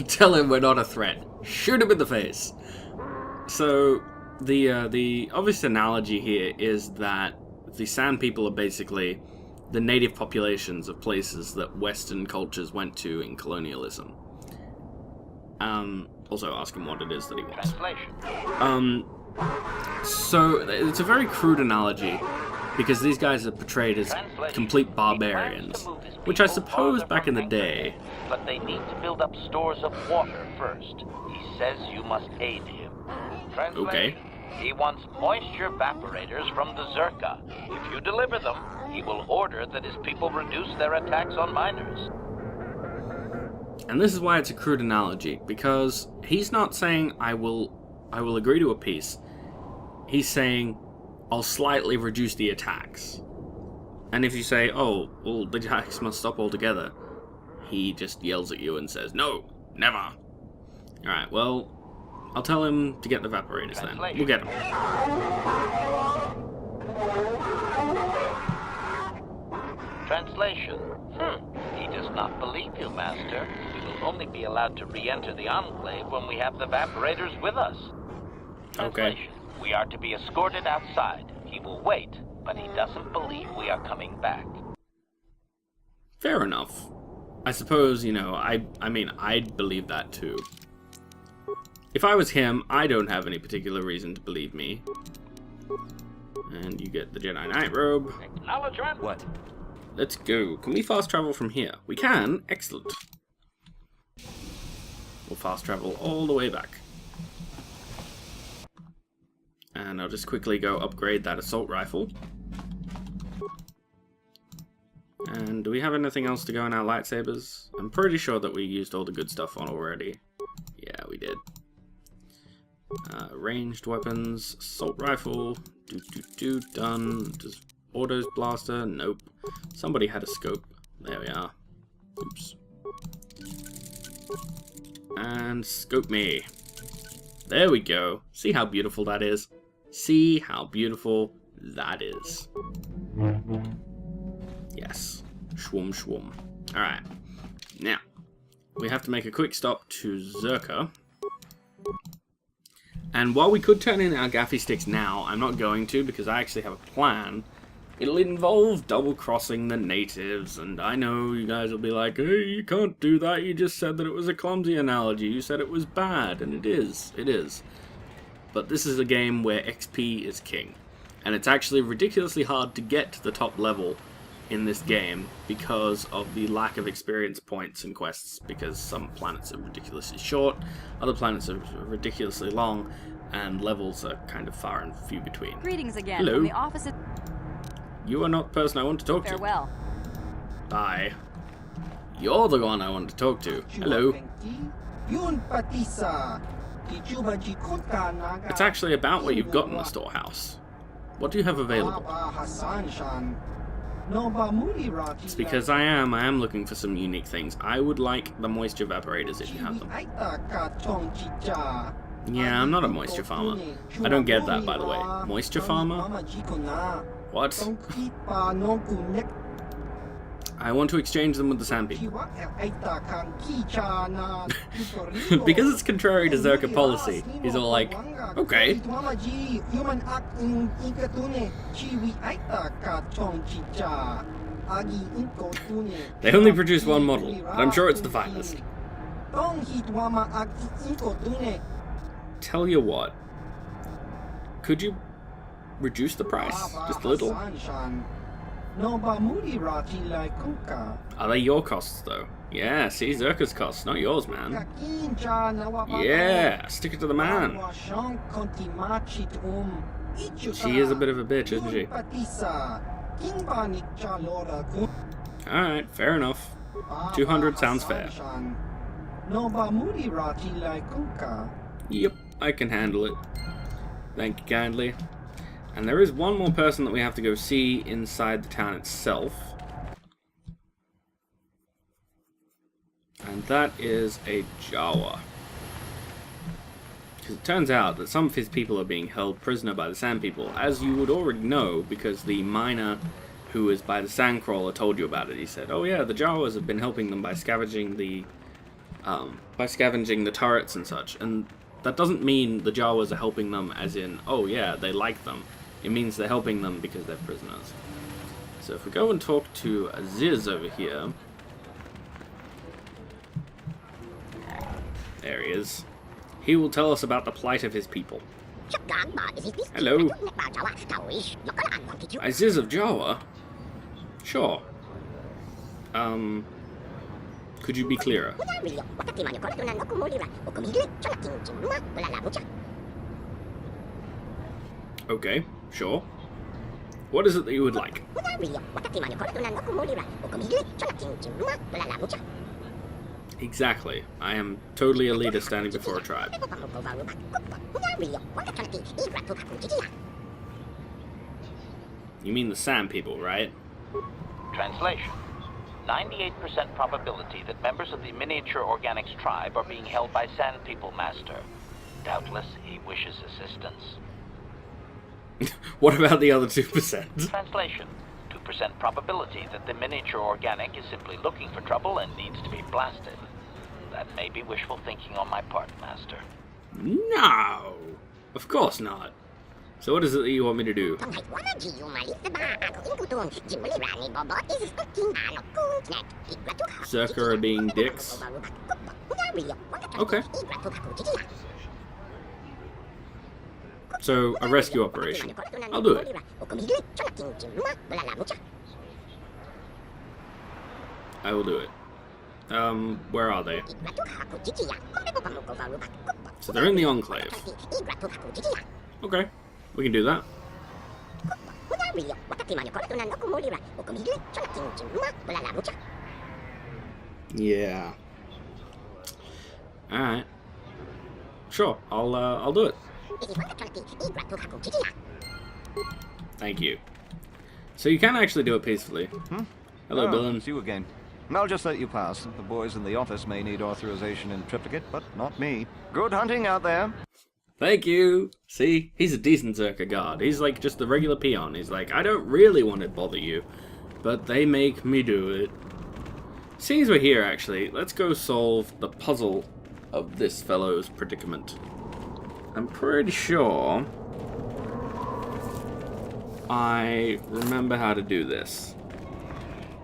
Tell him we're not a threat. Shoot him in the face. So, the obvious analogy here is that the Sand People are basically the native populations of places that Western cultures went to in colonialism. Also ask him what it is that he wants. So, it's a very crude analogy, because these guys are portrayed as complete barbarians, which I suppose back in the day... But they need to build up stores of water first. He says you must aid him. Okay. He wants moisture vaporators from the Zerka. If you deliver them, he will order that his people reduce their attacks on miners. And this is why it's a crude analogy, because he's not saying I will agree to a peace. He's saying I'll slightly reduce the attacks. And if you say, oh, well, the attacks must stop altogether, he just yells at you and says, no, never. Alright, well, I'll tell him to get the evaporators then. We'll get them. Translation. He does not believe you, Master. We will only be allowed to re-enter the enclave when we have the evaporators with us. Okay. We are to be escorted outside. He will wait, but he doesn't believe we are coming back. Fair enough. I suppose, you know, I mean, I'd believe that too. If I was him, I don't have any particular reason to believe me. And you get the Jedi Knight robe. Acknowledgement. What? Let's go. Can we fast travel from here? We can. Excellent. We'll fast travel all the way back. And I'll just quickly go upgrade that assault rifle. And do we have anything else to go in our lightsabers? I'm pretty sure that we used all the good stuff on already. Yeah, we did. Ranged weapons, assault rifle, done. Does autos blaster? Nope. Somebody had a scope. There we are. Oops. And scope me. There we go. See how beautiful that is? See how beautiful that is. Yes. Shwoom shwoom. Alright. Now, we have to make a quick stop to Zerka. And while we could turn in our gaffy sticks now, I'm not going to because I actually have a plan. It'll involve double-crossing the natives, and I know you guys will be like, hey, you can't do that, you just said that it was a clumsy analogy, you said it was bad, and it is. But this is a game where XP is king, and it's actually ridiculously hard to get to the top level in this game because of the lack of experience points and quests, because some planets are ridiculously short, other planets are ridiculously long, and levels are kind of far and few between. Greetings again. Hello. From the office of... You are not the person I want to talk to. Farewell. Bye. You're the one I want to talk to. Hello. It's actually about what you've got in the storehouse. What do you have available? It's because I am looking for some unique things. I would like the moisture evaporators if you have them. Yeah, I'm not a moisture farmer. I don't get that, by the way. Moisture farmer? What? I want to exchange them with the Sand People. Because it's contrary to Zerka policy, he's all like, okay. They only produce one model, but I'm sure it's the finest. Tell you what, could you reduce the price just a little? Are they your costs though? Yeah, see, Zerka's costs, not yours, man. Yeah, stick it to the man. She is a bit of a bitch, isn't she? Alright, fair enough. 200 sounds fair. Yep, I can handle it. Thank you kindly. And there is one more person that we have to go see inside the town itself. And that is a Jawa. Because it turns out that some of his people are being held prisoner by the Sand People, as you would already know, because the miner who is by the Sandcrawler told you about it. He said, oh yeah, the Jawas have been helping them by scavenging the by scavenging the turrets and such. And that doesn't mean the Jawas are helping them as in, oh yeah, they like them. It means they're helping them because they're prisoners. So if we go and talk to Aziz over here... There he is. He will tell us about the plight of his people. Hello. Aziz of Jawa? Sure. Could you be clearer? Okay, sure. What is it that you would like? Exactly. I am totally a leader standing before a tribe. You mean the Sand people, right? Translation. 98% probability that members of the miniature organics tribe are being held by Sand People Master. Doubtless he wishes assistance. What about the other 2%? Translation. 2% probability that the miniature organic is simply looking for trouble and needs to be blasted. That may be wishful thinking on my part, Master. No! Of course not. So what is it that you want me to do? Zerka are being dicks? Okay. So, a rescue operation. I'll do it. I will do it. Where are they? So they're in the enclave. Okay, we can do that. Yeah. Alright. Sure, I'll do it. Thank you. So you can actually do it peacefully. Hello, Dylan. See you again. I'll just let you pass. The boys in the office may need authorization in triplicate, but not me. Good hunting out there. Thank you. See, he's a decent Zerka guard. He's like just a regular peon. He's like, I don't really want to bother you, but they make me do it. Seeing as we're here, actually, let's go solve the puzzle of this fellow's predicament. I'm pretty sure I remember how to do this.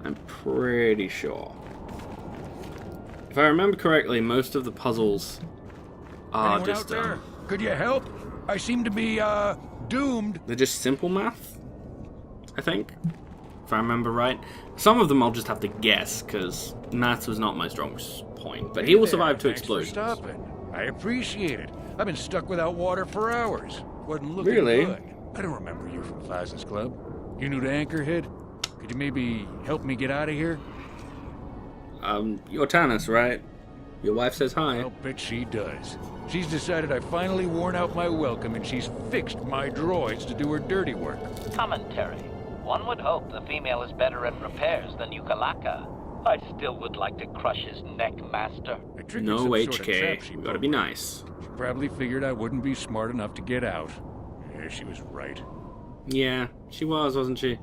I'm pretty sure. If I remember correctly, most of the puzzles are Anyone just... out there? Could you help? I seem to be, doomed. They're just simple math, I think. If I remember right. Some of them I'll just have to guess, because maths was not my strong point. But he will survive 2 explosions. Thanks for stopping. I appreciate it. I've been stuck without water for hours. Wasn't looking Really? good. I don't remember you from Faz's Club. You new to Anchorhead? Could you maybe help me get out of here? You're Tanis, right? Your wife says hi. I'll bet she does. She's decided I've finally worn out my welcome and she's fixed my droids to do her dirty work. Commentary. One would hope the female is better at repairs than Ukalaka. I still would like to crush his neck, Master. I tricked her No some sort of trap HK. she We gotta broke. be nice. She probably figured I wouldn't be smart enough to get out. Yeah, she was right. Yeah, she was, wasn't she?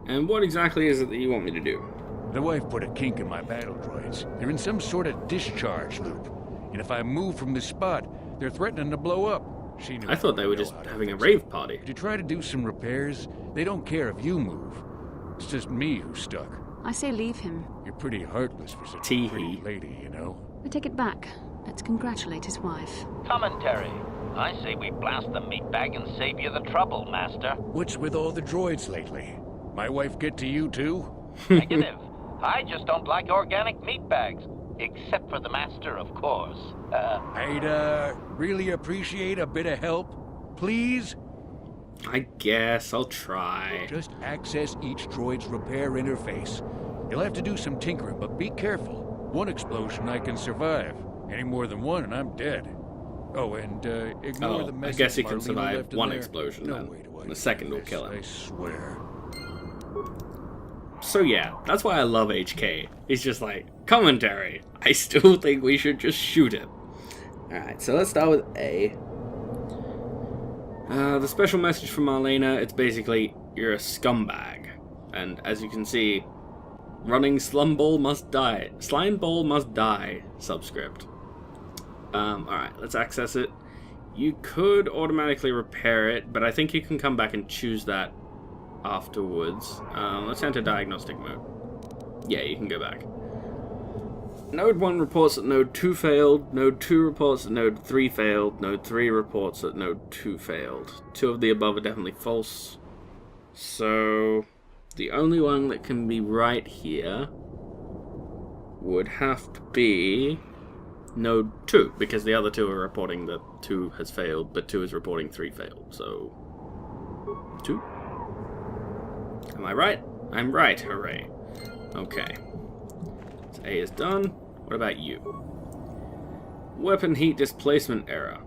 And what exactly is it that you want me to do? The wife put a kink in my battle droids. They're in some sort of discharge loop. And if I move from this spot, they're threatening to blow up. She knew I thought they were know just how to having a fix it. rave party. Could you try to do some repairs? They don't care if you move. It's just me who's stuck. I say leave him. You're pretty heartless for such Tee a pretty hee. lady, you know? I take it back. Let's congratulate his wife. Commentary. I say we blast the meatbag and save you the trouble, Master. What's with all the droids lately? My wife get to you too? Negative. I just don't like organic meatbags. Except for the Master, of course. I'd, really appreciate a bit of help. Please? I guess I'll try. Just access each droid's repair interface. You'll have to do some tinkering, but be careful. One explosion I can survive. Any more than one and I'm dead. Oh, and ignore the I message guess he can Marlena survive left in one there. explosion No then. way do I The second do will kill this, him. I swear. So yeah, that's why I love HK. He's just like, commentary. I still think we should just shoot him. Alright, so let's start with A. The special message from Marlena, it's basically, you're a scumbag. And as you can see, Running slumball must die. Slimeball must die. Subscript. Alright, let's access it. You could automatically repair it, but I think you can come back and choose that afterwards. Let's enter diagnostic mode. Yeah, you can go back. Node 1 reports that Node 2 failed. Node 2 reports that Node 3 failed. Node 3 reports that Node 2 failed. 2 of the above are definitely false. So the only one that can be right here would have to be Node 2, because the other 2 are reporting that 2 has failed, but 2 is reporting 3 failed. So 2. Am I right? I'm right, hooray. Okay. So A is done. What about you? Weapon heat displacement error.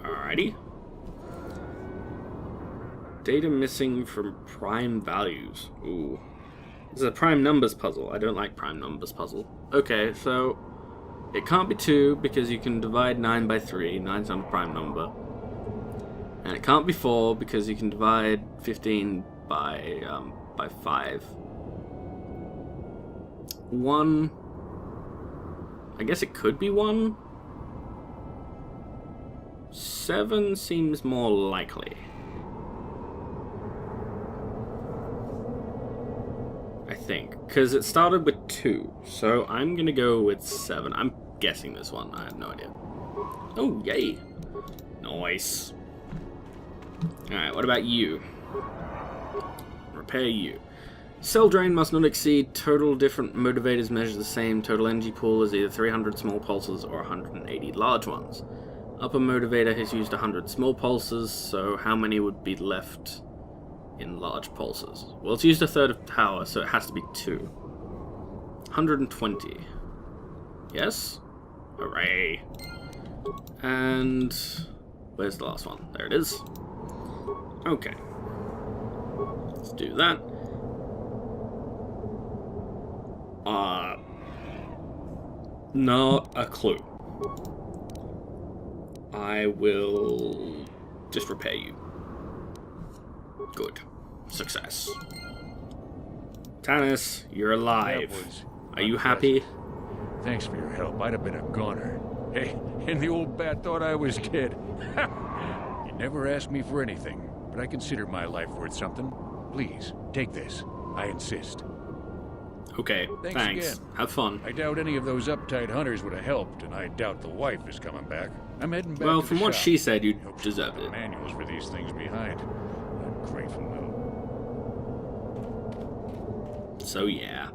Alrighty. Data missing from prime values. Ooh. This is a prime numbers puzzle. I don't like prime numbers puzzle. Okay, so it can't be 2 because you can divide 9 by 3. 9's not a prime number. And it can't be 4 because you can divide 15 by 5. 1. I guess it could be 1. 7 seems more likely. I think. Because it started with 2. So I'm going to go with 7. I'm guessing this one. I have no idea. Oh, yay. Nice. Alright, what about you? Repair you. Cell drain must not exceed total different motivators measure the same. Total energy pool is either 300 small pulses or 180 large ones. Upper motivator has used 100 small pulses, so how many would be left in large pulses? Well, it's used a third of power, so it has to be 2. 120. Yes? Hooray. And where's the last one? There it is. Okay. Let's do that. Not a clue. I will just repair you. Good. Success. Tanis, you're alive. Are you happy? Thanks for your help. I'd have been a goner. Hey, and the old bat thought I was dead. You never asked me for anything, but I consider my life worth something. Please, take this. I insist. Okay, thanks. Again. Have fun. I doubt any of those uptight hunters would have helped, and I doubt the wife is coming back. I'm heading back Well, to from the what shop. she said, you Hope deserved the it. manuals for these things behind. I'm grateful, though. So yeah.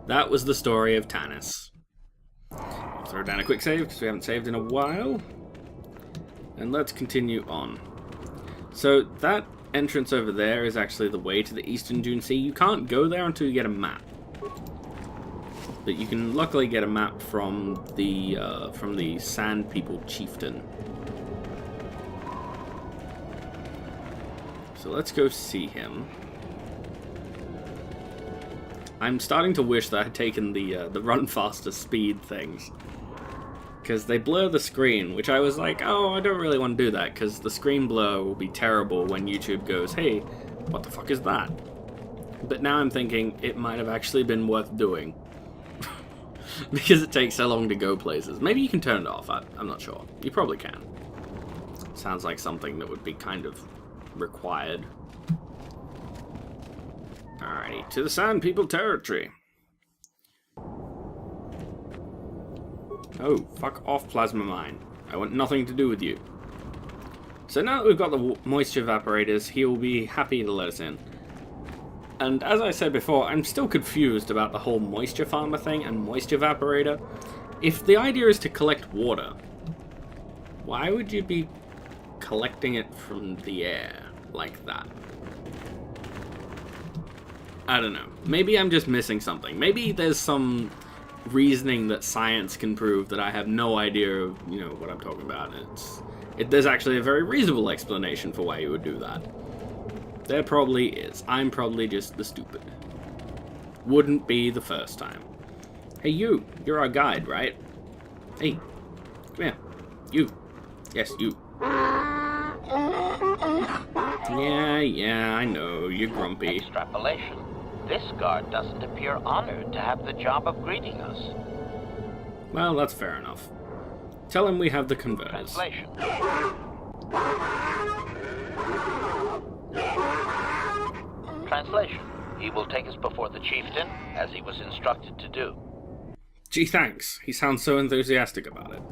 That was the story of Tanis. I'll throw down a quick save, because we haven't saved in a while. And let's continue on. So that entrance over there is actually the way to the eastern Dune Sea. You can't go there until you get a map. But you can luckily get a map from the Sand People chieftain. So let's go see him. I'm starting to wish that I had taken the run faster speed things. Because they blur the screen, which I was like, oh, I don't really want to do that, because the screen blur will be terrible when YouTube goes, hey, what the fuck is that? But now I'm thinking it might have actually been worth doing. Because it takes so long to go places. Maybe you can turn it off, I'm not sure. You probably can. Sounds like something that would be kind of required. Alrighty, to the Sand People territory. Oh, fuck off, Plasma Mine. I want nothing to do with you. So now that we've got the moisture evaporators, he will be happy to let us in. And as I said before, I'm still confused about the whole moisture farmer thing and moisture evaporator. If the idea is to collect water, why would you be collecting it from the air like that? I don't know. Maybe I'm just missing something. Maybe there's some reasoning that science can prove that I have no idea of, you know, what I'm talking about. There's actually a very reasonable explanation for why you would do that. There probably is. I'm probably just the stupid. Wouldn't be the first time. Hey, you're our guide, right? Hey, come here. You. Yes, you. Yeah, I know. You're grumpy. Extrapolation. This guard doesn't appear honored to have the job of greeting us. Well, that's fair enough. Tell him we have the converters. Translation. Translation. He will take us before the chieftain, as he was instructed to do. Gee, thanks. He sounds so enthusiastic about it.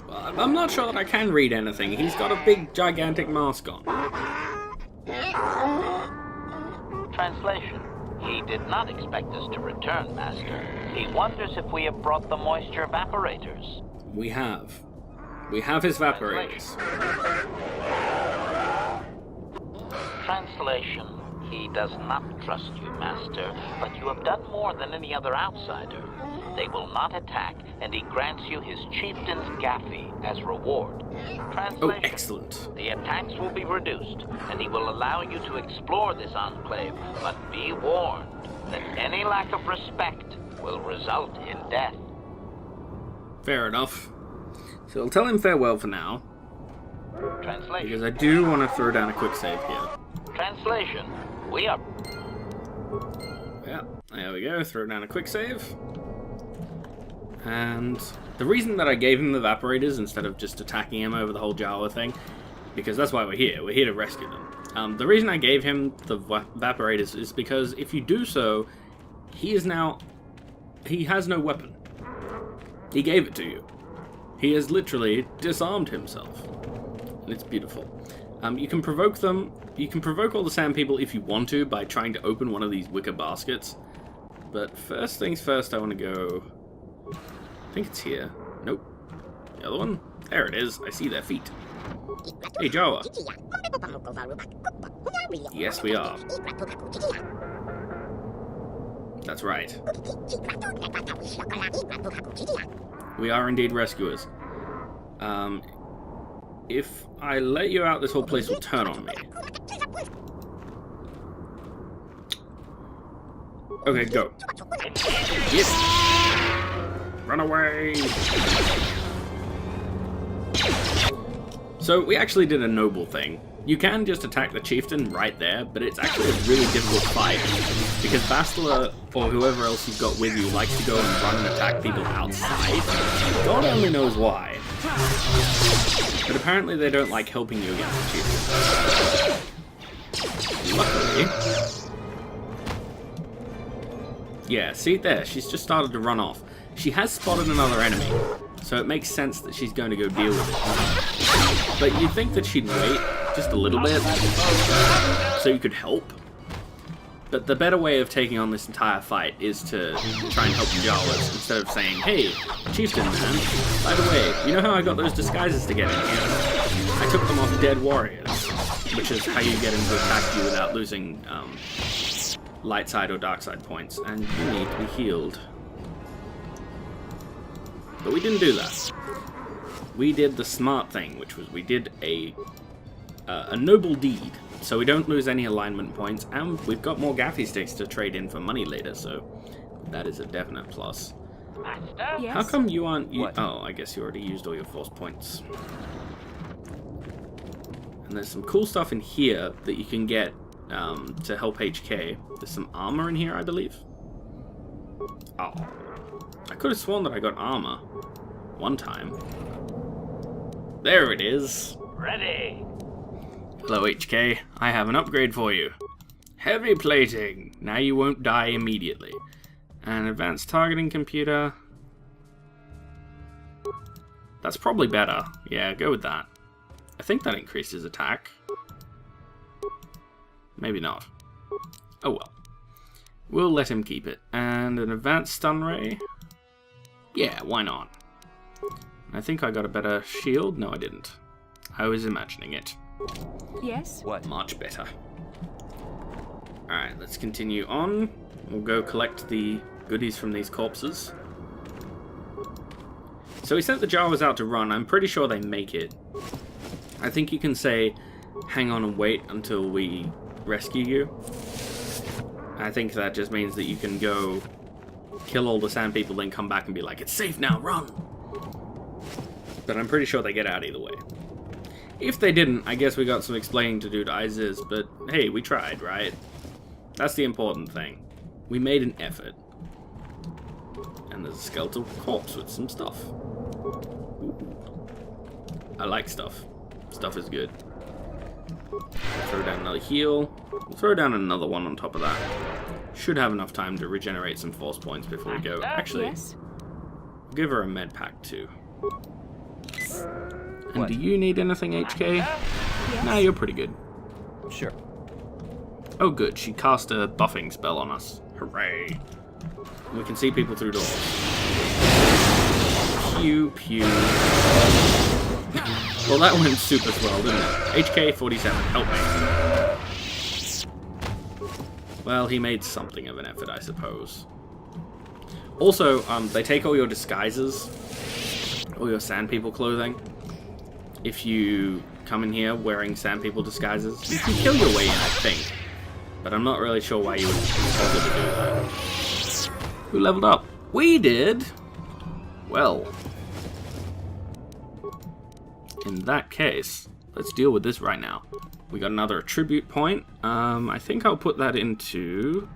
Well, I'm not sure that I can read anything. He's got a big, gigantic mask on. Translation. He did not expect us to return, Master. He wonders if we have brought the moisture evaporators. We have. We have his vaporators. Translation. He does not trust you, Master, but you have done more than any other outsider. They will not attack, and he grants you his chieftain's gaffy as reward. Translation. Oh, excellent. The attacks will be reduced, and he will allow you to explore this enclave, but be warned that any lack of respect will result in death. Fair enough. So I'll tell him farewell for now, Translation. because I do want to throw down a quick save here. Translation. We are... Yeah, there we go, throw down a quick save. And the reason that I gave him the vaporators instead of just attacking him over the whole Jawa thing, because that's why we're here to rescue them. The reason I gave him the vaporators is because if you do so, he has no weapon. He gave it to you. He has literally disarmed himself. And it's beautiful. You can provoke them. You can provoke all the sand people if you want to by trying to open one of these wicker baskets. But first things first, I want to go... I think it's here. Nope. The other one? There it is. I see their feet. Hey, Jawa. Yes, we are. That's right. We are indeed rescuers. If I let you out, this whole place will turn on me. Okay, go. Yes! Run away! So, we actually did a noble thing. You can just attack the chieftain right there, but it's actually a really difficult fight, because Bastila, or whoever else you've got with you, likes to go and run and attack people outside. God only knows why. But apparently they don't like helping you against the chieftain. Luckily... Yeah, see there, she's just started to run off. She has spotted another enemy, so it makes sense that she's going to go deal with it. But you'd think that she'd wait just a little bit, so you could help. But the better way of taking on this entire fight is to try and help the Jawas, instead of saying, hey, chieftain man, by the way, you know how I got those disguises to get in here? I took them off dead warriors, which is how you get them to attack you without losing light side or dark side points, and you need to be healed. But we didn't do that. We did the smart thing, which was we did a noble deed, so we don't lose any alignment points, and we've got more gaffy sticks to trade in for money later, so that is a definite plus. Master? Yes? How come you aren't... What? Oh, I guess you already used all your force points. And there's some cool stuff in here that you can get to help HK. There's some armor in here, I believe. Oh. I could have sworn that I got armor one time. There it is. Ready. Hello, HK. I have an upgrade for you. Heavy plating. Now you won't die immediately. And advanced targeting computer. That's probably better. Yeah, go with that. I think that increases attack. Maybe not. Oh well. We'll let him keep it. And an advanced stun ray. Yeah, why not? I think I got a better shield. No, I didn't. I was imagining it. Yes? What? Much better. Alright, let's continue on. We'll go collect the goodies from these corpses. So we sent the Jawas out to run. I'm pretty sure they make it. I think you can say, hang on and wait until we rescue you. I think that just means that you can go kill all the sand people, then come back and be like, it's safe now, run! But I'm pretty sure they get out either way. If they didn't, I guess we got some explaining to do to Isis, but hey, we tried, right? That's the important thing. We made an effort. And there's a skeletal corpse with some stuff. Ooh. I like stuff. Stuff is good. Throw down another heal. We'll throw down another one on top of that. Should have enough time to regenerate some force points before we go. Actually, Yes. give her a med pack too. And What? do you need anything, HK? Yes. Nah, you're pretty good. Sure. Oh good, she cast a buffing spell on us. Hooray. We can see people through doors. Pew pew. Well, that went super swell, didn't it? HK47, help me. Well, he made something of an effort, I suppose. Also, they take all your disguises, all your Sand People clothing. If you come in here wearing Sand People disguises, you can kill your way in, I think. But I'm not really sure why you would bother to do that. Who leveled up? We did! Well. In that case, let's deal with this right now. We got another attribute point. I think I'll put that into...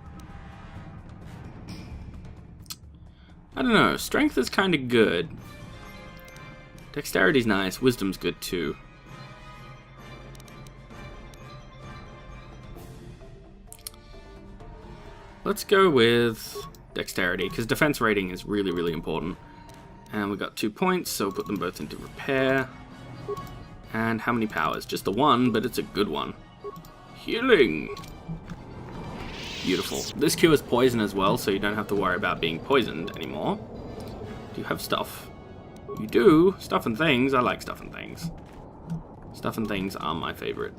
I don't know, strength is kind of good. Dexterity's nice, wisdom's good too. Let's go with dexterity, because defense rating is really, really important. And we got 2 points, so we'll put them both into repair. And how many powers? Just the one, but it's a good one. Healing! Beautiful. This cures poison as well, so you don't have to worry about being poisoned anymore. Do you have stuff? You do. Stuff and things. I like stuff and things. Stuff and things are my favorite.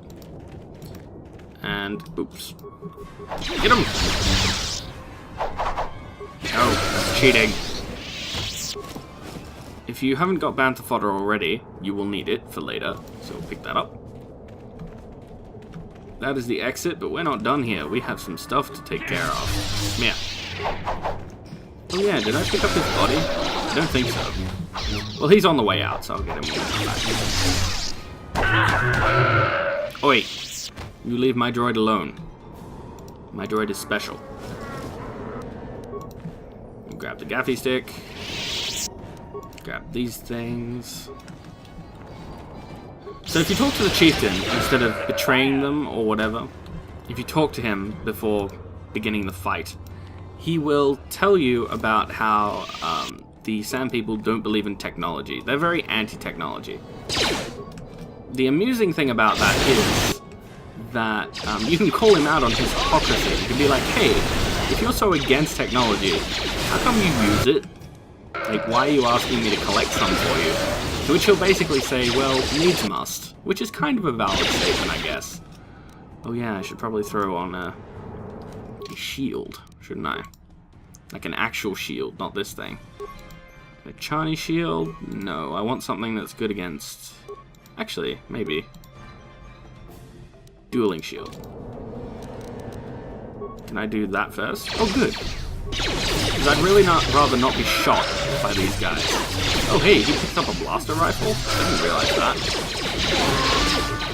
And, oops. Get him! No, that's cheating. If you haven't got Bantha fodder already, you will need it for later, so we'll pick that up. That is the exit, but we're not done here. We have some stuff to take care of. Come here. Oh yeah, did I pick up his body? I don't think so. Well, he's on the way out, so I'll get him when we come back. Oi! You leave my droid alone. My droid is special. Grab the gaffy stick. Grab these things. So if you talk to the chieftain, instead of betraying them or whatever, if you talk to him before beginning the fight, he will tell you about how the Sand People don't believe in technology. They're very anti-technology. The amusing thing about that is that you can call him out on his hypocrisy. You can be like, hey, if you're so against technology, how come you use it? Like, why are you asking me to collect some for you? To which he'll basically say, well, needs must. Which is kind of a valid statement, I guess. Oh yeah, I should probably throw on a shield, shouldn't I? Like an actual shield, not this thing. A Chani shield? No, I want something that's good against... Actually, maybe. Dueling shield. Can I do that first? Oh, good. Because I'd really rather not be shot by these guys. Oh, hey, he picked up a blaster rifle? I didn't realize that.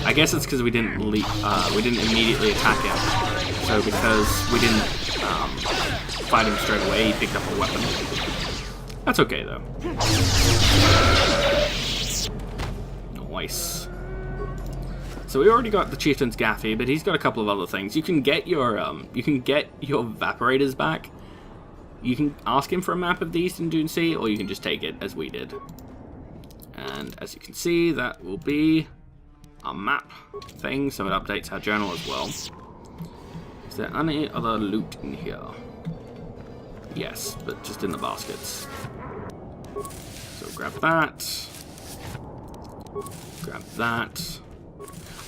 I guess it's because we didn't immediately attack him. So because we didn't fight him straight away, he picked up a weapon. That's okay, though. Nice. So we already got the chieftain's gaffy, but he's got a couple of other things. You can get your vaporators back. You can ask him for a map of the Eastern Dune Sea, or you can just take it, as we did. And as you can see, that will be a map thing, so it updates our journal as well. Is there any other loot in here? Yes, but just in the baskets. So grab that. Grab that.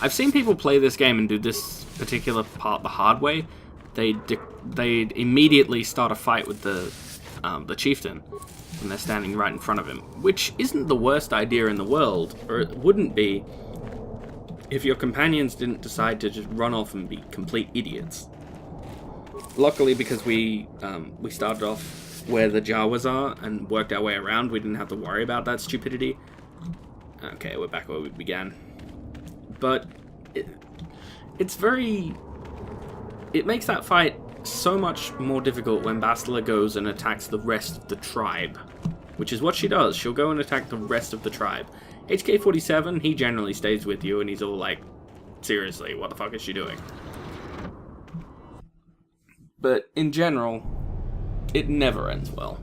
I've seen people play this game and do this particular part the hard way. They'd immediately start a fight with the chieftain when they're standing right in front of him, which isn't the worst idea in the world, or it wouldn't be if your companions didn't decide to just run off and be complete idiots. Luckily, because we started off where the Jawas are and worked our way around, we didn't have to worry about that stupidity. Okay, we're back where we began. but it's very... It makes that fight so much more difficult when Bastila goes and attacks the rest of the tribe, which is what she does. She'll go and attack the rest of the tribe. HK-47, he generally stays with you, and he's all like, seriously, what the fuck is she doing? But in general, it never ends well.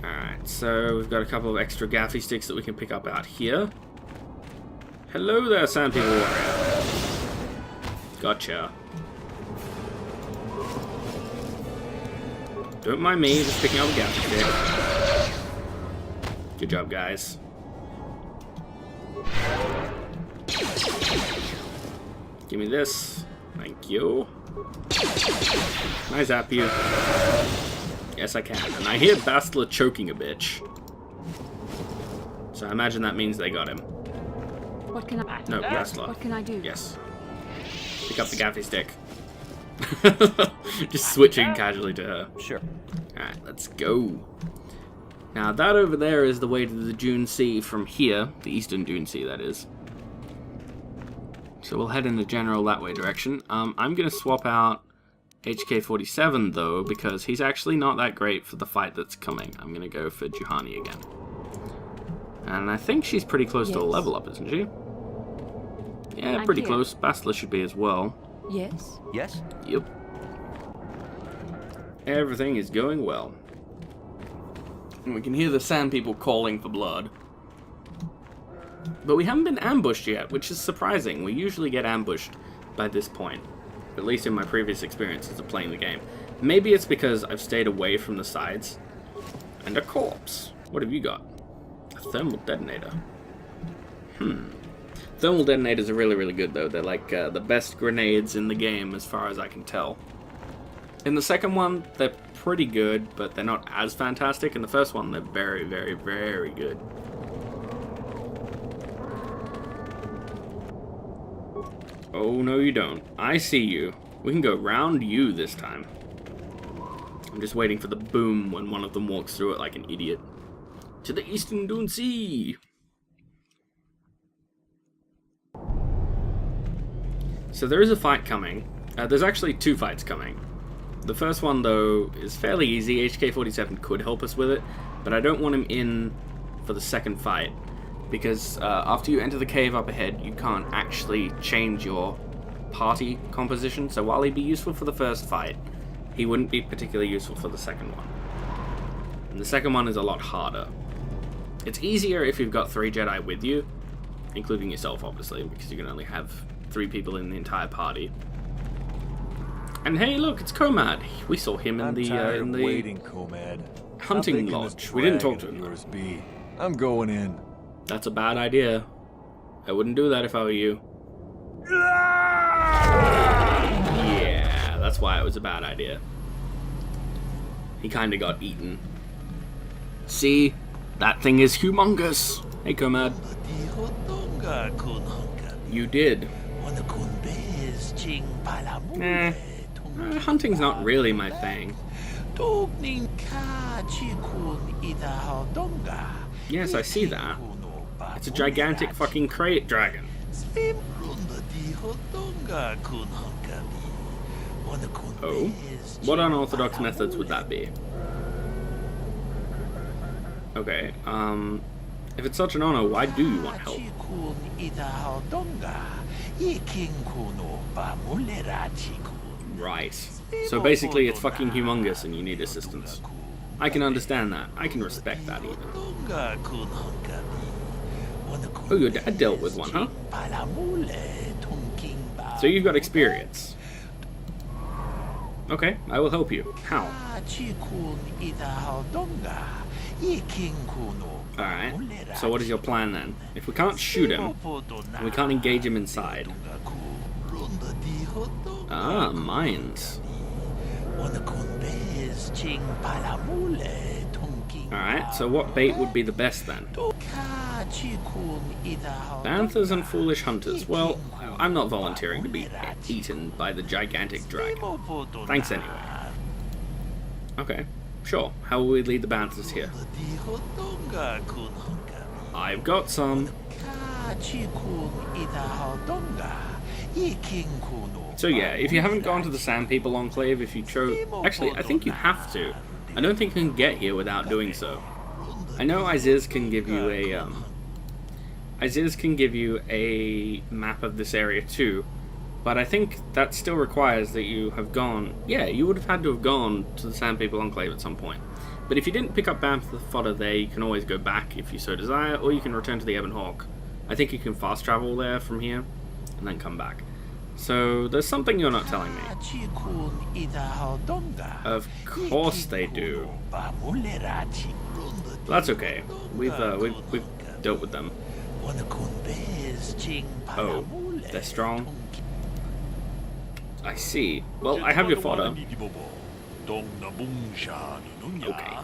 Alright, so we've got a couple of extra gaffy sticks that we can pick up out here. Hello there, Sand People Warrior. Gotcha. Don't mind me, just picking up a gaffy stick. Good job, guys. Give me this. Thank you. Can I zap you? Yes, I can. And I hear Bastila choking a bitch. So I imagine that means they got him. What can I... No, Bastila. What can I do? Yes. Pick up the gaffy stick. Just switching casually to her. Sure. Alright, let's go. Now, that over there is the way to the Dune Sea from here. The eastern Dune Sea, that is. So we'll head in the general that way direction. I'm going to swap out HK-47, though, because he's actually not that great for the fight that's coming. I'm going to go for Juhani again. And I think she's pretty close to a level up, isn't she? Yeah, I'm pretty here. close. Bastila should be as well. Yes? Yes? Yep. Everything is going well. And we can hear the Sand People calling for blood. But we haven't been ambushed yet, which is surprising. We usually get ambushed by this point. At least in my previous experiences of playing the game. Maybe it's because I've stayed away from the sides. And a corpse. What have you got? A thermal detonator. Thermal detonators are really, really good, though. They're like the best grenades in the game, as far as I can tell. In the second one, they're pretty good, but they're not as fantastic. In the first one, they're very, very, very good. Oh, no you don't. I see you. We can go round you this time. I'm just waiting for the boom when one of them walks through it like an idiot. To the eastern Dune Sea! So there is a fight coming. There's actually two fights coming. The first one, though, is fairly easy. HK-47 could help us with it, but I don't want him in for the second fight. Because after you enter the cave up ahead, you can't actually change your party composition. So while he'd be useful for the first fight, he wouldn't be particularly useful for the second one. And the second one is a lot harder. It's easier if you've got 3 Jedi with you, including yourself, obviously, because you can only have 3 people in the entire party. And hey, look, it's Comad. We saw him in the waiting, Comad. hunting lodge. We didn't talk to him, though. I'm going in. That's a bad idea. I wouldn't do that if I were you. Yeah, that's why it was a bad idea. He kinda got eaten. See? That thing is humongous. Hey, Comad. You did. Hunting's not really my thing. Yes, I see that. It's a gigantic fucking crate dragon. Oh? What unorthodox methods would that be? Okay, if it's such an honor, why do you want help? Right. So basically it's fucking humongous and you need assistance. I can understand that. I can respect that even. Oh, your dad dealt with one, huh? So you've got experience. Okay, I will help you. How? Alright, so what is your plan then? If we can't shoot him, and we can't engage him inside. Ah, mines. Alright, so what bait would be the best then? Banthas and foolish hunters. Well, I'm not volunteering to be eaten by the gigantic dragon. Thanks anyway. Okay, sure. How will we lead the Banthas here? I've got some. So yeah, if you haven't gone to the Sand People Enclave, if you chose... Actually, I think you have to. I don't think you can get here without doing so. I know Aziz can give you a, map of this area too, but I think that still requires that you have gone... Yeah, you would have had to have gone to the Sand People Enclave at some point. But if you didn't pick up Bantha fodder there, you can always go back if you so desire, or you can return to the Ebon Hawk. I think you can fast travel there from here, and then come back. So, there's something you're not telling me. Of course they do. That's okay. We've dealt with them. Oh, they're strong? I see. Well, I have your fodder. Okay.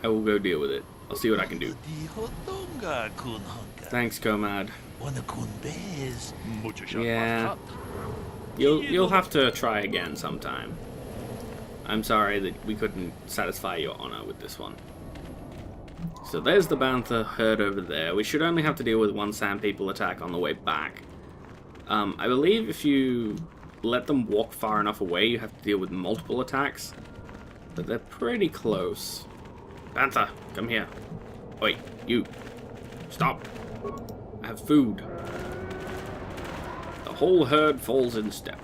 I will go deal with it. I'll see what I can do. Thanks, Comad. Yeah. You'll have to try again sometime. I'm sorry that we couldn't satisfy your honor with this one. So there's the Bantha herd over there. We should only have to deal with one Sand People attack on the way back. I believe if you let them walk far enough away, you have to deal with multiple attacks. But they're pretty close. Bantha, come here. Wait, you. Stop. I have food. The whole herd falls in step.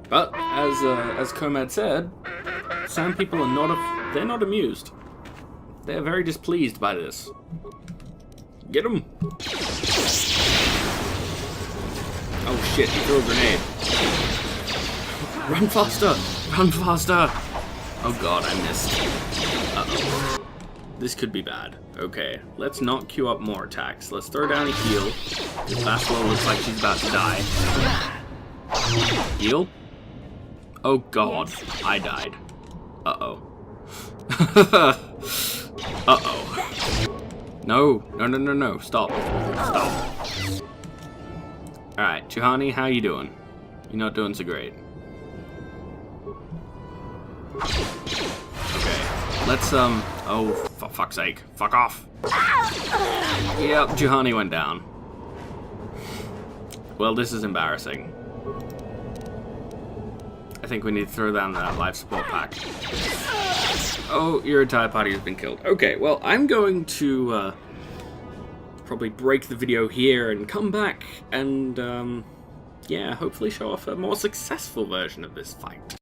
But as Comad said, Sand People are they're not amused. They're very displeased by this. Get them. Oh shit, he threw a grenade. Run faster! Run faster! Oh god, I missed. Uh-oh. This could be bad. Okay, let's not queue up more attacks. Let's throw down a heal. This Basilo looks like she's about to die. Heal? Oh god, I died. Uh-oh. Uh-oh. No. Stop. Alright, Juhani, how you doing? You're not doing so great. Okay, let's, oh, for fuck's sake. Fuck off. Yep, Juhani went down. Well, this is embarrassing. I think we need to throw down that life support pack. Oh, your entire party has been killed. Okay, well, I'm going to, probably break the video here and come back and, yeah, hopefully show off a more successful version of this fight.